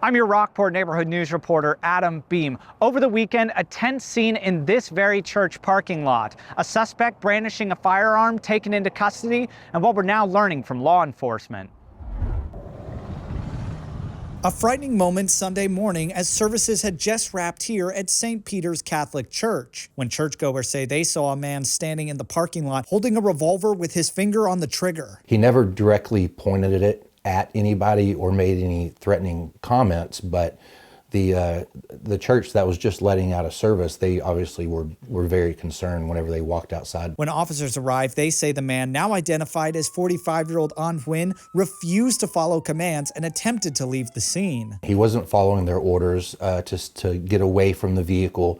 I'm your Rockport neighborhood news reporter, Adam Beam. Over the weekend, a tense scene in this very church parking lot. A suspect brandishing a firearm taken into custody, and what we're now learning from law enforcement. A frightening moment Sunday morning as services had just wrapped here at St. Peter's Catholic Church, when churchgoers say they saw a man standing in the parking lot holding a revolver with his finger on the trigger. He never directly pointed it at anybody or made any threatening comments, but the church that was just letting out a service, they obviously were very concerned whenever they walked outside. When officers arrived, they say the man, now identified as 45-year-old An Huynh, refused to follow commands and attempted to leave the scene. He wasn't following their orders to get away from the vehicle.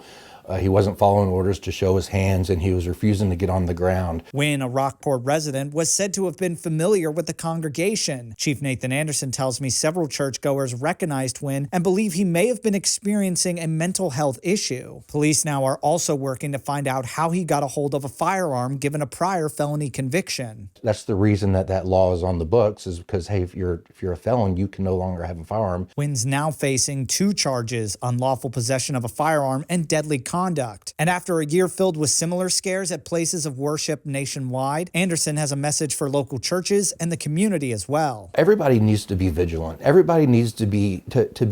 He wasn't following orders to show his hands, and he was refusing to get on the ground. Huynh, a Rockport resident, was said to have been familiar with the congregation. Chief Nathan Anderson tells me several churchgoers recognized Huynh and believe he may have been experiencing a mental health issue. Police now are also working to find out how he got a hold of a firearm given a prior felony conviction. That's the reason that law is on the books, is because, hey, if you're a felon, you can no longer have a firearm. Huyhn's now facing 2 charges, unlawful possession of a firearm and deadly conduct. And after a year filled with similar scares at places of worship nationwide, Anderson has a message for local churches and the community as well. Everybody needs to be vigilant. Everybody needs to be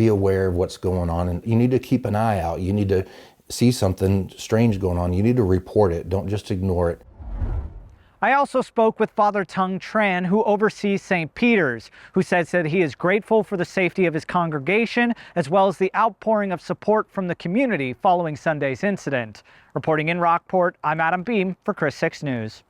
aware of what's going on, and you need to keep an eye out. You need to see something strange going on. You need to report it. Don't just ignore it. I also spoke with Father Tung Tran, who oversees St. Peter's, who says that he is grateful for the safety of his congregation, as well as the outpouring of support from the community following Sunday's incident. Reporting in Rockport, I'm Adam Beam for KRIS 6 News.